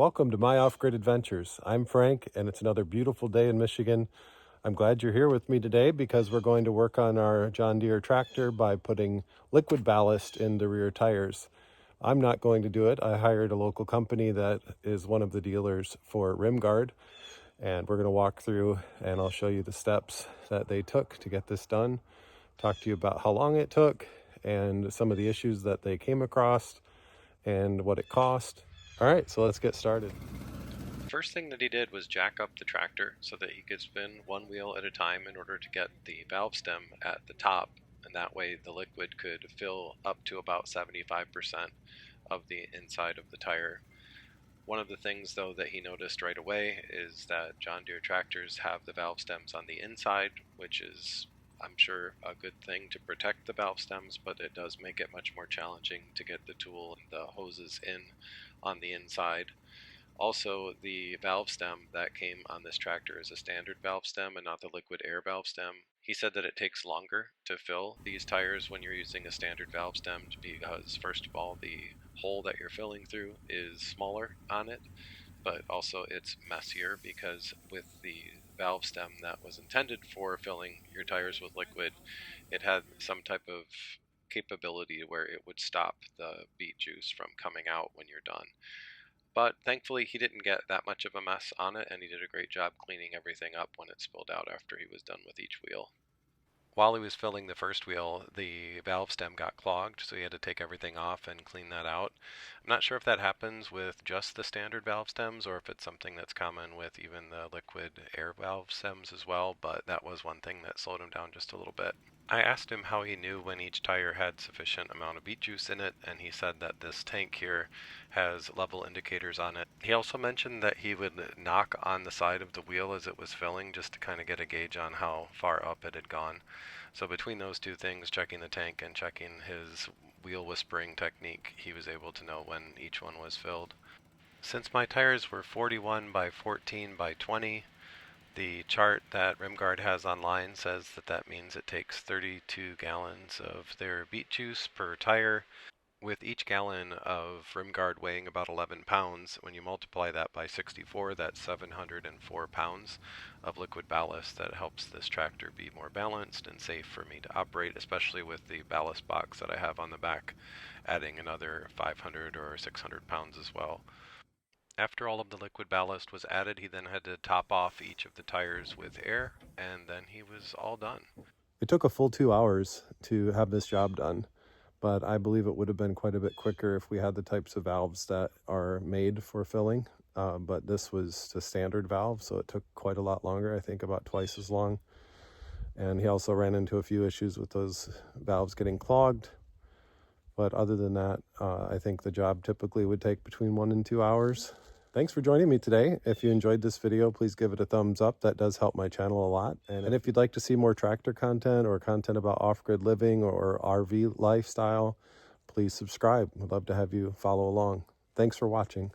Welcome to my off-grid adventures. I'm Frank, and it's another beautiful day in Michigan. I'm glad you're here with me today because we're going to work on our John Deere tractor by putting liquid ballast in the rear tires. I'm not going to do it. I hired a local company that is one of the dealers for RimGuard, and we're going to walk through and I'll show you the steps that they took to get this done, talk to you about how long it took and some of the issues that they came across and what it cost. All right, so let's get started. First thing that he did was jack up the tractor so that he could spin one wheel at a time in order to get the valve stem at the top, and that way the liquid could fill up to about 75% of the inside of the tire. One of the things though that he noticed right away is that John Deere tractors have the valve stems on the inside, which is, I'm sure, a good thing to protect the valve stems, but it does make it much more challenging to get the tool and the hoses in on the inside. Also, the valve stem that came on this tractor is a standard valve stem and not the liquid air valve stem. He said that it takes longer to fill these tires when you're using a standard valve stem because, first of all, the hole that you're filling through is smaller on it, but also it's messier because with the valve stem that was intended for filling your tires with liquid, it had some type of capability where it would stop the beet juice from coming out when you're done. But thankfully he didn't get that much of a mess on it, and he did a great job cleaning everything up when it spilled out after he was done with each wheel. While he was filling the first wheel, the valve stem got clogged, so he had to take everything off and clean that out. I'm not sure if that happens with just the standard valve stems or if it's something that's common with even the liquid air valve stems as well, but that was one thing that slowed him down just a little bit. I asked him how he knew when each tire had sufficient amount of beet juice in it, and he said that this tank here has level indicators on it. He also mentioned that he would knock on the side of the wheel as it was filling just to kind of get a gauge on how far up it had gone. So between those two things, checking the tank and checking his wheel whispering technique, he was able to know when each one was filled. Since my tires were 41 by 14 by 20, the chart that RimGuard has online says that that means it takes 32 gallons of their beet juice per tire. With each gallon of RimGuard weighing about 11 pounds, when you multiply that by 64, that's 704 pounds of liquid ballast that helps this tractor be more balanced and safe for me to operate, especially with the ballast box that I have on the back, adding another 500 or 600 pounds as well. After all of the liquid ballast was added, he then had to top off each of the tires with air, and then he was all done. It took a full 2 hours to have this job done, but I believe it would have been quite a bit quicker if we had the types of valves that are made for filling. But this was the standard valve, so it took quite a lot longer, I think about twice as long. And he also ran into a few issues with those valves getting clogged. But other than that, I think the job typically would take between 1 and 2 hours. Thanks for joining me today. If you enjoyed this video, please give it a thumbs up. That does help my channel a lot. And if you'd like to see more tractor content or content about off-grid living or RV lifestyle, please subscribe. We'd love to have you follow along. Thanks for watching.